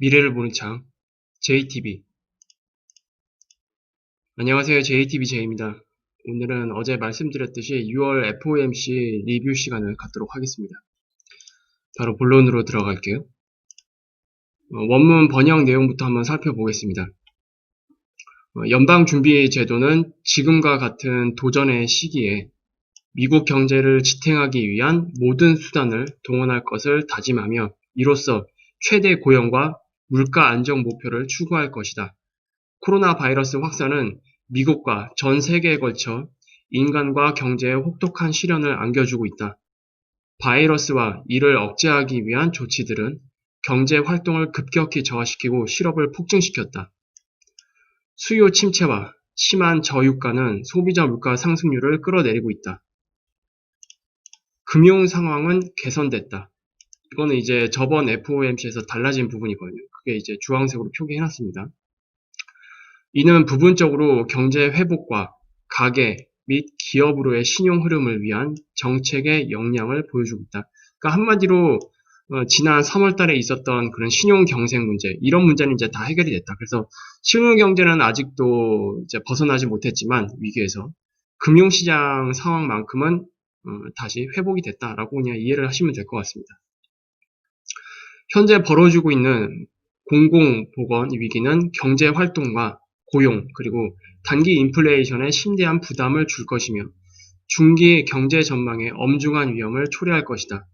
미래를 보는 창 JTB. 안녕하세요. JTB J입니다. 오늘은 어제 말씀드렸듯이 6월 FOMC 리뷰 시간을 갖도록 하겠습니다. 바로 본론으로 들어갈게요. 원문 번역 내용부터 한번 살펴보겠습니다. 연방준비제도는 지금과 같은 도전의 시기에 미국 경제를 지탱하기 위한 모든 수단을 동원할 것을 다짐하며 이로써 최대 고용과 물가 안정 목표를 추구할 것이다. 코로나 바이러스 확산은 미국과 전 세계에 걸쳐 인간과 경제에 혹독한 시련을 안겨주고 있다. 바이러스와 이를 억제하기 위한 조치들은 경제 활동을 급격히 저하시키고 실업을 폭증시켰다. 수요 침체와 심한 저유가는 소비자 물가 상승률을 끌어내리고 있다. 금융 상황은 개선됐다. 이거는 이제 저번 FOMC에서 달라진 부분이거든요. 그게 이제 주황색으로 표기해놨습니다. 이는 부분적으로 경제 회복과 가계 및 기업으로의 신용 흐름을 위한 정책의 역량을 보여주고 있다. 그러니까 한마디로 지난 3월 달에 있었던 그런 신용 경색 문제, 이런 문제는 이제 다 해결이 됐다. 그래서 신용 경제는 아직도 이제 벗어나지 못했지만 위기에서 금융시장 상황만큼은 다시 회복이 됐다라고 그냥 이해를 하시면 될 것 같습니다. 현재 벌어지고 있는 공공보건 위기는 경제 활동과 고용, 그리고 단기 인플레이션에 심대한 부담을 줄 것이며 중기 경제 전망에 엄중한 위험을 초래할 것이다.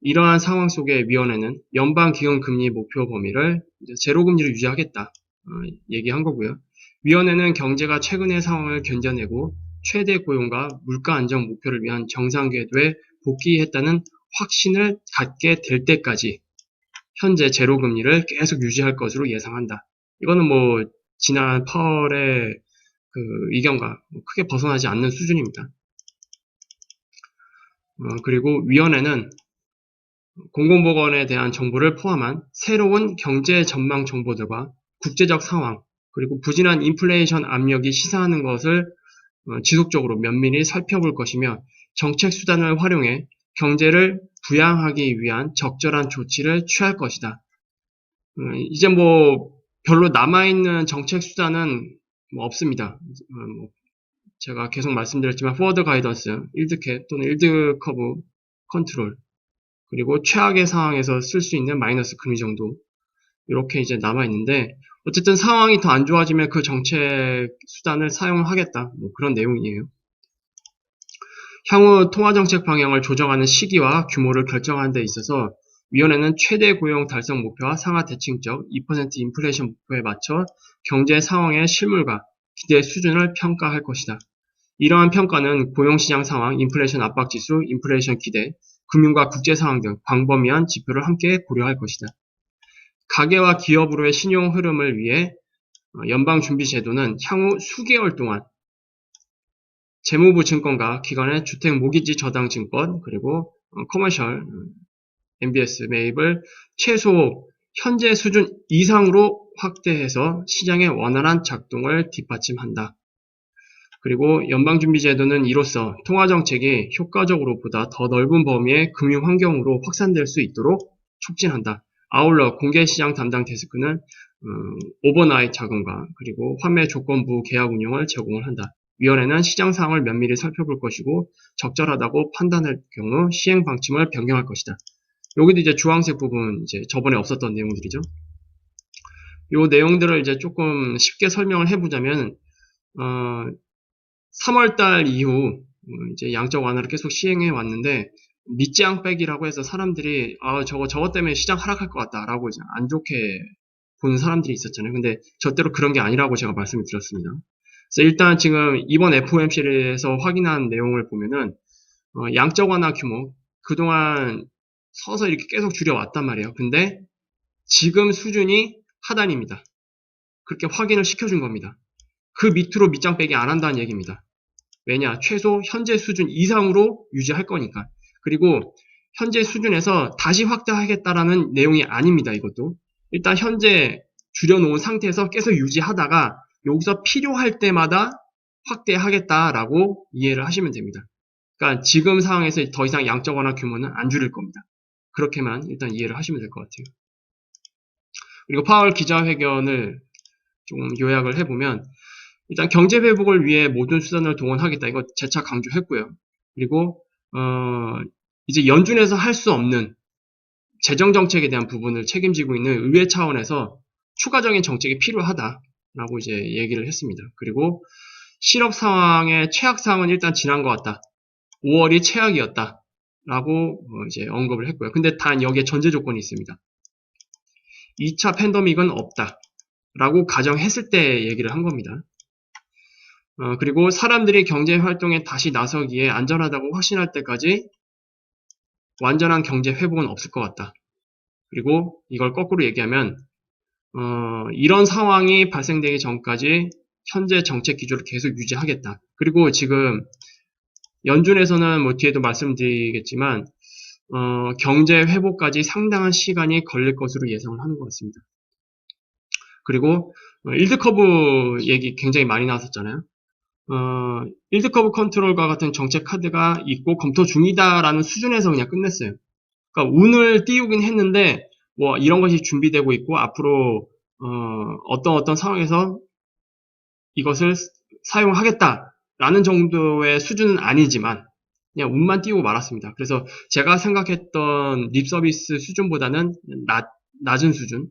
이러한 상황 속에 위원회는 연방기금금리 목표 범위를 제로금리를 유지하겠다 얘기한 거고요. 위원회는 경제가 최근의 상황을 견뎌내고 최대 고용과 물가 안정 목표를 위한 정상궤도에 복귀했다는 확신을 갖게 될 때까지 현재 제로금리를 계속 유지할 것으로 예상한다. 이거는 뭐 지난 8월의 그 의견과 크게 벗어나지 않는 수준입니다. 그리고 위원회는 공공보건에 대한 정보를 포함한 새로운 경제 전망 정보들과 국제적 상황, 그리고 부진한 인플레이션 압력이 시사하는 것을 지속적으로 면밀히 살펴볼 것이며 정책 수단을 활용해 경제를 부양하기 위한 적절한 조치를 취할 것이다. 이제 뭐 별로 남아있는 정책 수단은 뭐 없습니다. 제가 계속 말씀드렸지만 포워드 가이던스, 일드캡 또는 일드 커브 컨트롤, 그리고 최악의 상황에서 쓸 수 있는 마이너스 금리 정도, 이렇게 이제 남아있는데 어쨌든 상황이 더 안 좋아지면 그 정책 수단을 사용하겠다, 뭐 그런 내용이에요. 향후 통화정책 방향을 조정하는 시기와 규모를 결정하는 데 있어서 위원회는 최대 고용 달성 목표와 상하 대칭적 2% 인플레이션 목표에 맞춰 경제 상황의 실물과 기대 수준을 평가할 것이다. 이러한 평가는 고용시장 상황, 인플레이션 압박지수, 인플레이션 기대, 금융과 국제 상황 등 광범위한 지표를 함께 고려할 것이다. 가계와 기업으로의 신용 흐름을 위해 연방준비제도는 향후 수개월 동안 재무부 증권과 기관의 주택 모기지 저당 증권, 그리고 커머셜 MBS 매입을 최소 현재 수준 이상으로 확대해서 시장의 원활한 작동을 뒷받침한다. 그리고 연방준비제도는 이로써 통화정책이 효과적으로 보다 더 넓은 범위의 금융환경으로 확산될 수 있도록 촉진한다. 아울러 공개시장 담당 데스크는 오버나잇 자금과 그리고 환매 조건부 계약 운영을 제공을 한다. 위원회는 시장 상황을 면밀히 살펴볼 것이고 적절하다고 판단할 경우 시행 방침을 변경할 것이다. 여기도 이제 주황색 부분 이제 저번에 없었던 내용들이죠. 이 내용들을 이제 조금 쉽게 설명을 해보자면 3월달 이후 이제 양적 완화를 계속 시행해 왔는데 밑지양빼기라고 해서 사람들이 저거 때문에 시장 하락할 것 같다라고 이제 안 좋게 보는 사람들이 있었잖아요. 근데 절대로 그런 게 아니라고 제가 말씀을 드렸습니다. 그래서 일단 지금 이번 FOMC에서 확인한 내용을 보면은 양적 완화 규모 그동안 서서 이렇게 계속 줄여왔단 말이에요. 근데 지금 수준이 하단입니다. 그렇게 확인을 시켜준 겁니다. 그 밑으로 밑장 빼기 안 한다는 얘기입니다. 왜냐? 최소 현재 수준 이상으로 유지할 거니까. 그리고 현재 수준에서 다시 확대하겠다라는 내용이 아닙니다. 이것도. 일단 현재 줄여놓은 상태에서 계속 유지하다가 여기서 필요할 때마다 확대하겠다라고 이해를 하시면 됩니다. 그러니까 지금 상황에서 더 이상 양적 완화 규모는 안 줄일 겁니다. 그렇게만 일단 이해를 하시면 될 것 같아요. 그리고 파월 기자회견을 좀 요약을 해보면, 일단 경제 회복을 위해 모든 수단을 동원하겠다. 이거 재차 강조했고요. 그리고 이제 연준에서 할 수 없는 재정 정책에 대한 부분을 책임지고 있는 의회 차원에서 추가적인 정책이 필요하다라고 이제 얘기를 했습니다. 그리고 실업 상황의 최악 상황은 일단 지난 것 같다. 5월이 최악이었다라고 이제 언급을 했고요. 근데 단 여기에 전제 조건이 있습니다. 2차 팬데믹은 없다라고 가정했을 때 얘기를 한 겁니다. 그리고 사람들이 경제 활동에 다시 나서기에 안전하다고 확신할 때까지 완전한 경제 회복은 없을 것 같다. 그리고 이걸 거꾸로 얘기하면 이런 상황이 발생되기 전까지 현재 정책 기조를 계속 유지하겠다. 그리고 지금 연준에서는 뭐 뒤에도 말씀드리겠지만 경제 회복까지 상당한 시간이 걸릴 것으로 예상을 하는 것 같습니다. 그리고 일드 커브 얘기 굉장히 많이 나왔었잖아요. 일드 커브 컨트롤과 같은 정책 카드가 있고 검토 중이다라는 수준에서 그냥 끝냈어요. 그러니까 운을 띄우긴 했는데 뭐 이런 것이 준비되고 있고 앞으로 어떤 상황에서 이것을 사용하겠다라는 정도의 수준은 아니지만 그냥 운만 띄우고 말았습니다. 그래서 제가 생각했던 립 서비스 수준보다는 낮은 수준.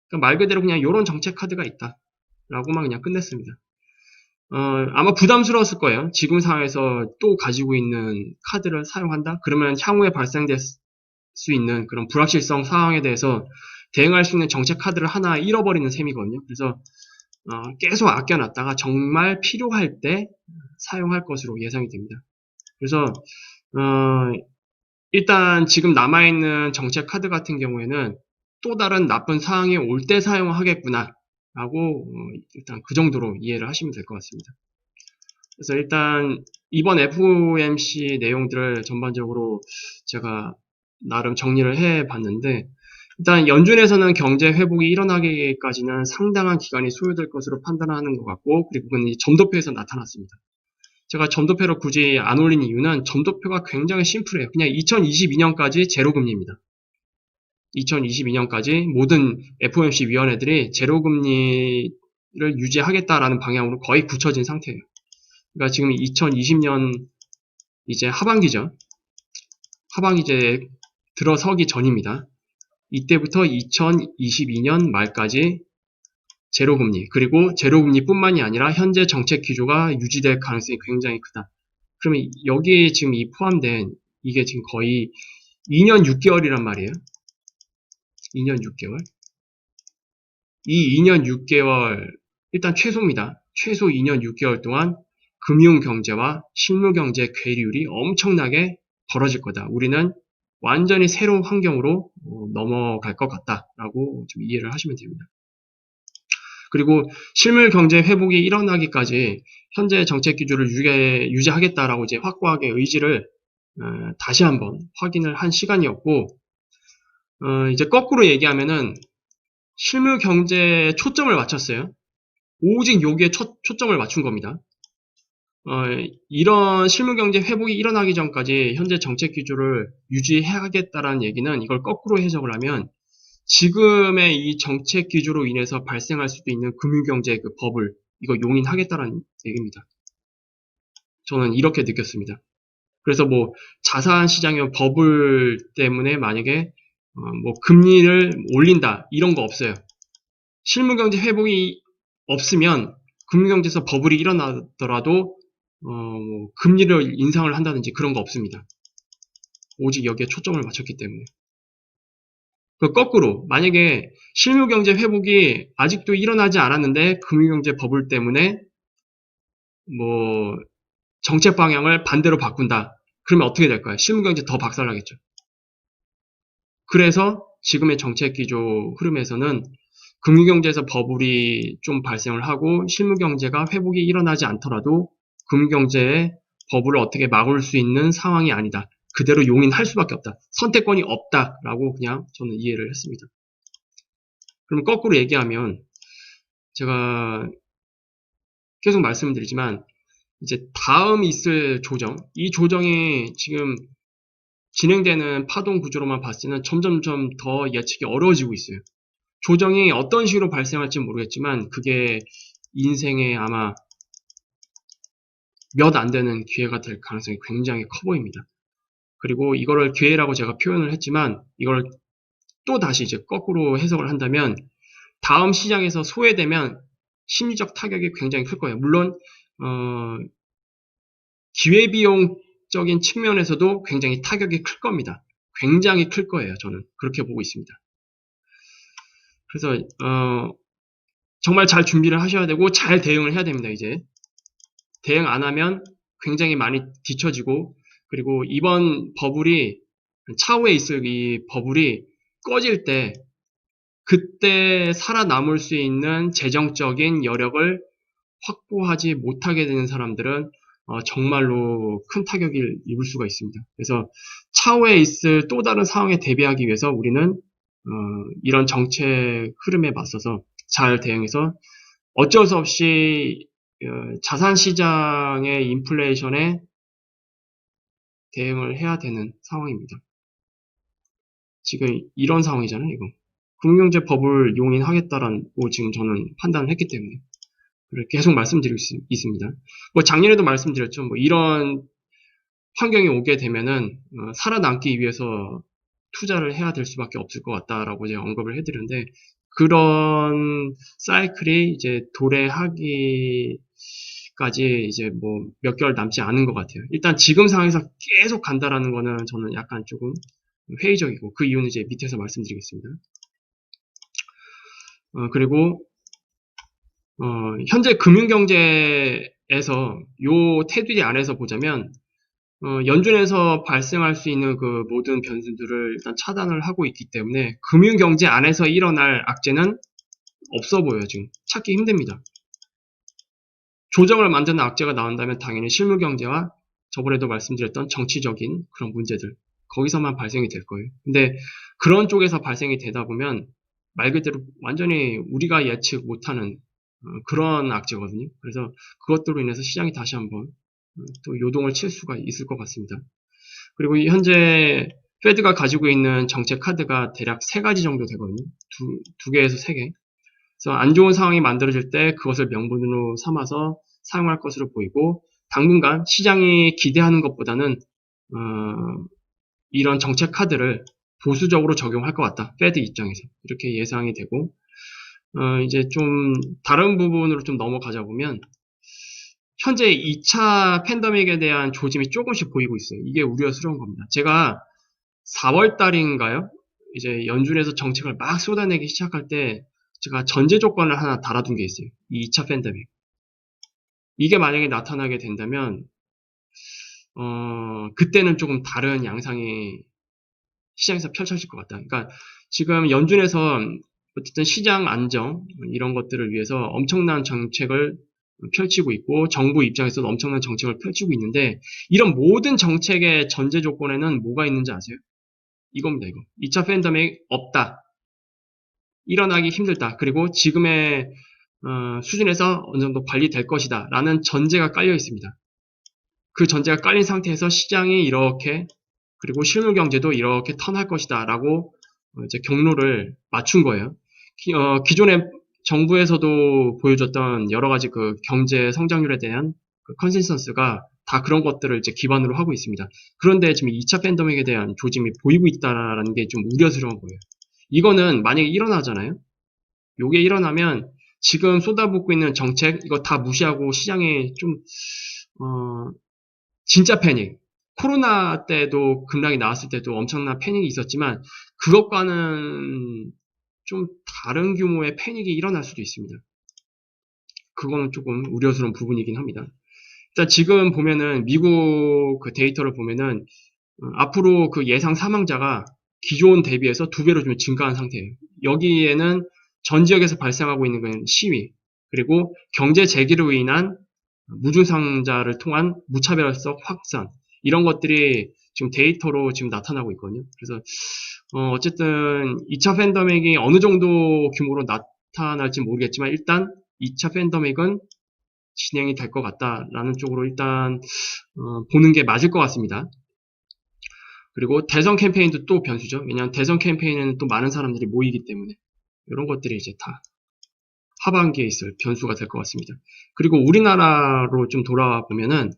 그러니까 말 그대로 그냥 이런 정책 카드가 있다라고만 그냥 끝냈습니다. 아마 부담스러웠을 거예요. 지금 상황에서 또 가지고 있는 카드를 사용한다? 그러면 향후에 발생될 수 있는 그런 불확실성 상황에 대해서 대응할 수 있는 정책 카드를 하나 잃어버리는 셈이거든요. 그래서 계속 아껴놨다가 정말 필요할 때 사용할 것으로 예상이 됩니다. 그래서 일단 지금 남아있는 정책 카드 같은 경우에는 또 다른 나쁜 상황이 올 때 사용하겠구나 라고 일단 그 정도로 이해를 하시면 될 것 같습니다. 그래서 일단 이번 FOMC 내용들을 전반적으로 제가 나름 정리를 해봤는데 일단 연준에서는 경제 회복이 일어나기까지는 상당한 기간이 소요될 것으로 판단하는 것 같고 그리고 그건 점도표에서 나타났습니다. 제가 점도표를 굳이 안 올린 이유는 점도표가 굉장히 심플해요. 그냥 2022년까지 제로금리입니다. 2022년까지 모든 FOMC 위원회들이 제로금리를 유지하겠다라는 방향으로 거의 굳혀진 상태예요. 그러니까 지금 2020년 이제 하반기죠. 하반기 이제 들어서기 전입니다. 이때부터 2022년 말까지 제로금리, 그리고 제로금리뿐만이 아니라 현재 정책 기조가 유지될 가능성이 굉장히 크다. 그러면 여기에 지금 이 포함된 이게 지금 거의 2년 6개월이란 말이에요. 2년 6개월. 이 2년 6개월, 일단 최소입니다. 최소 2년 6개월 동안 금융경제와 실무경제 괴리율이 엄청나게 벌어질 거다. 우리는 완전히 새로운 환경으로 넘어갈 것 같다라고 좀 이해를 하시면 됩니다. 그리고 실물 경제 회복이 일어나기까지 현재 정책 기조를 유지하겠다라고 이제 확고하게 의지를 다시 한번 확인을 한 시간이었고 이제 거꾸로 얘기하면은 실물 경제에 초점을 맞췄어요. 오직 여기에 초점을 맞춘 겁니다. 이런 실물 경제 회복이 일어나기 전까지 현재 정책 기조를 유지해야겠다라는 얘기는 이걸 거꾸로 해석을 하면 지금의 이 정책 기조로 인해서 발생할 수도 있는 금융경제 그 버블 이거 용인하겠다라는 얘기입니다. 저는 이렇게 느꼈습니다. 그래서 뭐 자산 시장의 버블 때문에 만약에 뭐 금리를 올린다 이런 거 없어요. 실무경제 회복이 없으면 금융경제에서 버블이 일어나더라도 뭐 금리를 인상을 한다든지 그런 거 없습니다. 오직 여기에 초점을 맞췄기 때문에. 거꾸로 만약에 실무경제 회복이 아직도 일어나지 않았는데 금융경제 버블 때문에 뭐 정책 방향을 반대로 바꾼다. 그러면 어떻게 될까요? 실무경제 더 박살나겠죠. 그래서 지금의 정책 기조 흐름에서는 금융경제에서 버블이 좀 발생을 하고 실무경제가 회복이 일어나지 않더라도 금융경제의 버블을 어떻게 막을 수 있는 상황이 아니다. 그대로 용인할 수밖에 없다. 선택권이 없다라고 그냥 저는 이해를 했습니다. 그럼 거꾸로 얘기하면 제가 계속 말씀드리지만 이제 다음 있을 조정, 이 조정이 지금 진행되는 파동 구조로만 봤을 때는 점점점 더 예측이 어려워지고 있어요. 조정이 어떤 식으로 발생할지 모르겠지만 그게 인생에 아마 몇 안 되는 기회가 될 가능성이 굉장히 커 보입니다. 그리고 이거를 기회라고 제가 표현을 했지만 이걸 또 다시 이제 거꾸로 해석을 한다면 다음 시장에서 소외되면 심리적 타격이 굉장히 클 거예요. 물론 기회비용적인 측면에서도 굉장히 타격이 클 겁니다. 굉장히 클 거예요. 저는 그렇게 보고 있습니다. 그래서 정말 잘 준비를 하셔야 되고 잘 대응을 해야 됩니다. 이제 대응 안 하면 굉장히 많이 뒤처지고 그리고 이번 버블이 차후에 있을 이 버블이 꺼질 때 그때 살아남을 수 있는 재정적인 여력을 확보하지 못하게 되는 사람들은 정말로 큰 타격을 입을 수가 있습니다. 그래서 차후에 있을 또 다른 상황에 대비하기 위해서 우리는 이런 정책 흐름에 맞서서 잘 대응해서 어쩔 수 없이 자산 시장의 인플레이션에 대응을 해야 되는 상황입니다. 지금 이런 상황이잖아요, 이거. 금융경제법을 용인하겠다라고 지금 저는 판단을 했기 때문에 계속 말씀드리고 있습니다. 뭐 작년에도 말씀드렸죠. 뭐 이런 환경이 오게 되면은 살아남기 위해서 투자를 해야 될 수밖에 없을 것 같다라고 제가 언급을 해드렸는데 그런 사이클이 이제 도래하기까지 이제 뭐 몇 개월 남지 않은 것 같아요. 일단 지금 상황에서 계속 간다라는 거는 저는 약간 조금 회의적이고 그 이유는 이제 밑에서 말씀드리겠습니다. 그리고 현재 금융경제에서 요 테두리 안에서 보자면 연준에서 발생할 수 있는 그 모든 변수들을 일단 차단을 하고 있기 때문에 금융경제 안에서 일어날 악재는 없어 보여요. 지금 찾기 힘듭니다. 조정을 만드는 악재가 나온다면 당연히 실물경제와 저번에도 말씀드렸던 정치적인 그런 문제들 거기서만 발생이 될 거예요. 근데 그런 쪽에서 발생이 되다 보면 말 그대로 완전히 우리가 예측 못하는 그런 악재거든요. 그래서 그것들로 인해서 시장이 다시 한번 또 요동을 칠 수가 있을 것 같습니다. 그리고 현재 페드가 가지고 있는 정책 카드가 대략 3가지 정도 되거든요. 두 개에서 3개. 그래서 안 좋은 상황이 만들어질 때 그것을 명분으로 삼아서 사용할 것으로 보이고 당분간 시장이 기대하는 것보다는 이런 정책 카드를 보수적으로 적용할 것 같다. 페드 입장에서 이렇게 예상이 되고 이제 좀 다른 부분으로 좀 넘어가자 보면 현재 2차 팬데믹에 대한 조짐이 조금씩 보이고 있어요. 이게 우려스러운 겁니다. 제가 4월 달인가요? 이제 연준에서 정책을 막 쏟아내기 시작할 때 제가 전제 조건을 하나 달아둔 게 있어요. 이 2차 팬데믹. 이게 만약에 나타나게 된다면 그때는 조금 다른 양상이 시장에서 펼쳐질 것 같다. 그러니까 지금 연준에서 어쨌든 시장 안정 이런 것들을 위해서 엄청난 정책을 펼치고 있고 정부 입장에서도 엄청난 정책을 펼치고 있는데 이런 모든 정책의 전제 조건에는 뭐가 있는지 아세요? 이겁니다. 이거. 2차 팬데믹 없다. 일어나기 힘들다. 그리고 지금의 수준에서 어느 정도 관리될 것이다. 라는 전제가 깔려 있습니다. 그 전제가 깔린 상태에서 시장이 이렇게 그리고 실물 경제도 이렇게 턴할 것이다. 라고 이제 경로를 맞춘 거예요. 기존의 정부에서도 보여줬던 여러 가지 그 경제 성장률에 대한 그 컨센서스가 다 그런 것들을 이제 기반으로 하고 있습니다. 그런데 지금 2차 팬데믹에 대한 조짐이 보이고 있다라는 게 좀 우려스러운 거예요. 이거는 만약에 일어나잖아요. 요게 일어나면 지금 쏟아붓고 있는 정책 이거 다 무시하고 시장에 좀 진짜 패닉. 코로나 때도 급락이 나왔을 때도 엄청난 패닉이 있었지만 그것과는 좀 다른 규모의 패닉이 일어날 수도 있습니다. 그거는 조금 우려스러운 부분이긴 합니다. 일단 지금 보면은 미국 그 데이터를 보면은 앞으로 그 예상 사망자가 기존 대비해서 2배로 좀 증가한 상태예요. 여기에는 전 지역에서 발생하고 있는 건 시위, 그리고 경제 재기로 인한 무증상자를 통한 무차별성 확산, 이런 것들이 지금 데이터로 지금 나타나고 있거든요. 그래서 어쨌든 2차 팬데믹이 어느 정도 규모로 나타날지 모르겠지만 일단 2차 팬데믹은 진행이 될 것 같다라는 쪽으로 일단 보는 게 맞을 것 같습니다. 그리고 대선 캠페인도 또 변수죠. 왜냐하면 대선 캠페인에는 또 많은 사람들이 모이기 때문에 이런 것들이 이제 다 하반기에 있을 변수가 될 것 같습니다. 그리고 우리나라로 좀 돌아와 보면은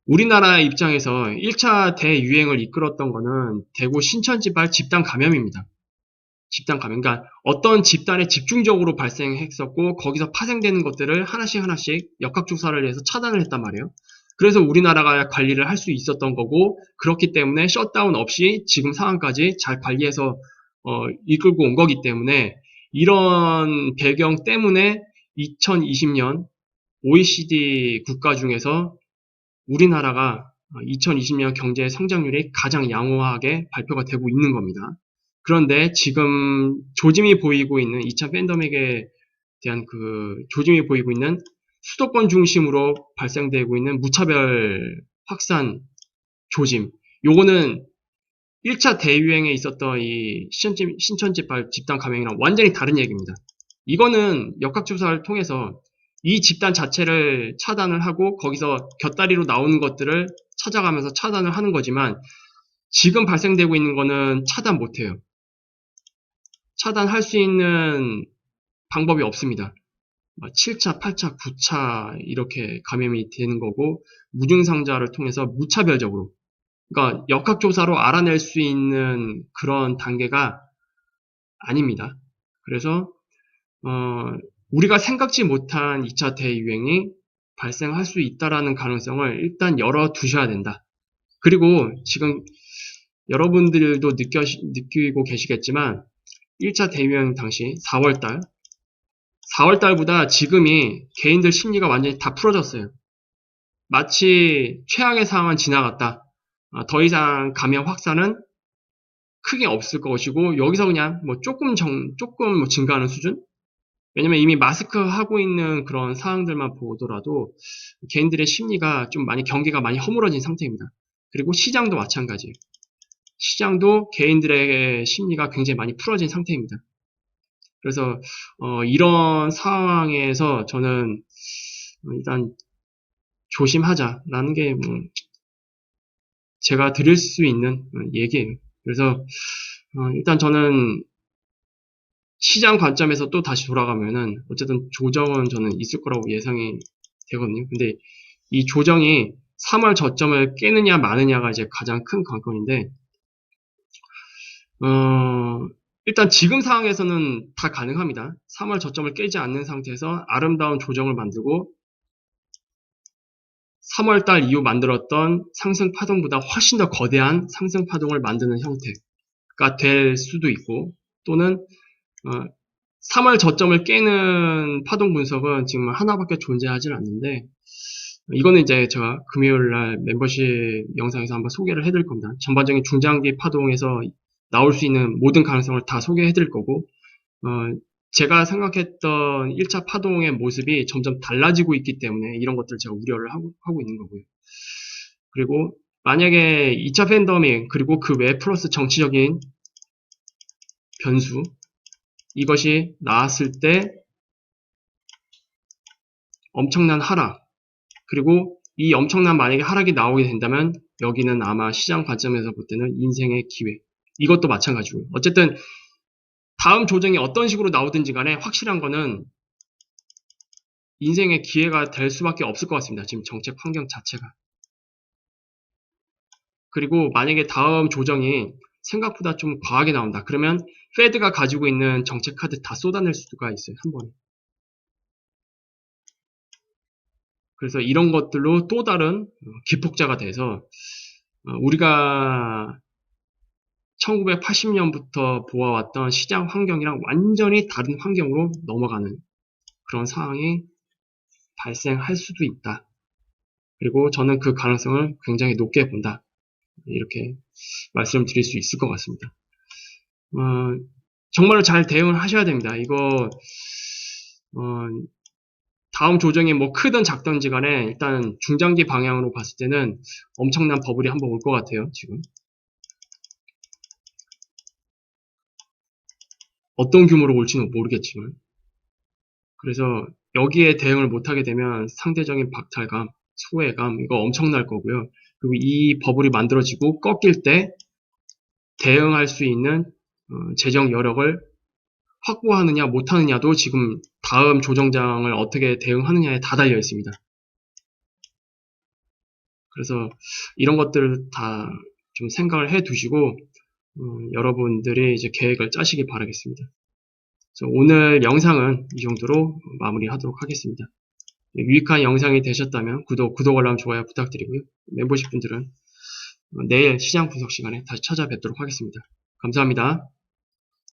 우리나라 입장에서 1차 대유행을 이끌었던 거는 대구 신천지발 집단 감염입니다. 집단 감염. 그러니까 어떤 집단에 집중적으로 발생했었고 거기서 파생되는 것들을 하나씩 하나씩 역학조사를 해서 차단을 했단 말이에요. 그래서 우리나라가 관리를 할 수 있었던 거고 그렇기 때문에 셧다운 없이 지금 상황까지 잘 관리해서 이끌고 온 거기 때문에 이런 배경 때문에 2020년 OECD 국가 중에서 우리나라가 2020년 경제 성장률이 가장 양호하게 발표가 되고 있는 겁니다. 그런데 지금 조짐이 보이고 있는 2차 팬데믹에 대한 그 조짐이 보이고 있는 수도권 중심으로 발생되고 있는 무차별 확산 조짐. 요거는 1차 대유행에 있었던 이 신천지발 집단 감염이랑 완전히 다른 얘기입니다. 이거는 역학조사를 통해서 이 집단 자체를 차단을 하고 거기서 곁다리로 나오는 것들을 찾아가면서 차단을 하는 거지만 지금 발생되고 있는 거는 차단 못해요. 차단할 수 있는 방법이 없습니다. 7차, 8차, 9차 이렇게 감염이 되는 거고 무증상자를 통해서 무차별적으로 그러니까 역학조사로 알아낼 수 있는 그런 단계가 아닙니다. 그래서 우리가 생각지 못한 2차 대유행이 발생할 수 있다라는 가능성을 일단 열어두셔야 된다. 그리고 지금 여러분들도 느끼고 계시겠지만 1차 대유행 당시 4월달보다 지금이 개인들 심리가 완전히 다 풀어졌어요. 마치 최악의 상황은 지나갔다. 더 이상 감염 확산은 크게 없을 것이고 여기서 그냥 뭐 조금 뭐 증가하는 수준? 왜냐면 이미 마스크 하고 있는 그런 상황들만 보더라도 개인들의 심리가 좀 많이 경계가 많이 허물어진 상태입니다. 그리고 시장도 마찬가지예요. 시장도 개인들의 심리가 굉장히 많이 풀어진 상태입니다. 그래서 이런 상황에서 저는 일단 조심하자라는 게 제가 드릴 수 있는 얘기예요. 그래서 일단 저는 시장 관점에서 또 다시 돌아가면은 어쨌든 조정은 저는 있을 거라고 예상이 되거든요. 근데 이 조정이 3월 저점을 깨느냐 마느냐가 이제 가장 큰 관건인데 일단 지금 상황에서는 다 가능합니다. 3월 저점을 깨지 않는 상태에서 아름다운 조정을 만들고 3월달 이후 만들었던 상승 파동보다 훨씬 더 거대한 상승 파동을 만드는 형태가 될 수도 있고 또는 3월 저점을 깨는 파동 분석은 지금 하나밖에 존재하지 않는데 이거는 이제 제가 금요일날 멤버십 영상에서 한번 소개를 해드릴 겁니다. 전반적인 중장기 파동에서 나올 수 있는 모든 가능성을 다 소개해드릴 거고 제가 생각했던 1차 파동의 모습이 점점 달라지고 있기 때문에 이런 것들 제가 우려를 하고 있는 거고요. 그리고 만약에 2차 팬데믹 그리고 그 외 플러스 정치적인 변수 이것이 나왔을 때 엄청난 하락 그리고 이 엄청난 만약에 하락이 나오게 된다면 여기는 아마 시장 관점에서 볼 때는 인생의 기회 이것도 마찬가지고요. 어쨌든 다음 조정이 어떤 식으로 나오든지 간에 확실한 거는 인생의 기회가 될 수밖에 없을 것 같습니다. 지금 정책 환경 자체가. 그리고 만약에 다음 조정이 생각보다 좀 과하게 나온다. 그러면 페드가 가지고 있는 정책 카드 다 쏟아낼 수가 있어요. 한 번에. 그래서 이런 것들로 또 다른 기폭자가 돼서 우리가 1980년부터 보아왔던 시장 환경이랑 완전히 다른 환경으로 넘어가는 그런 상황이 발생할 수도 있다. 그리고 저는 그 가능성을 굉장히 높게 본다. 이렇게 말씀드릴 수 있을 것 같습니다. 정말로 잘 대응을 하셔야 됩니다. 이거 다음 조정이 뭐 크든 작든지 간에 일단 중장기 방향으로 봤을 때는 엄청난 버블이 한번 올 것 같아요. 지금 어떤 규모로 올지는 모르겠지만 그래서 여기에 대응을 못하게 되면 상대적인 박탈감, 소외감 이거 엄청날 거고요. 그리고 이 버블이 만들어지고 꺾일 때 대응할 수 있는 재정 여력을 확보하느냐 못하느냐도 지금 다음 조정장을 어떻게 대응하느냐에 다 달려 있습니다. 그래서 이런 것들을 다 좀 생각을 해 두시고 여러분들이 이제 계획을 짜시길 바라겠습니다. 그래서 오늘 영상은 이 정도로 마무리하도록 하겠습니다. 유익한 영상이 되셨다면 구독, 알람, 좋아요 부탁드리고요. 멤버십 분들은 내일 시장 분석 시간에 다시 찾아뵙도록 하겠습니다. 감사합니다.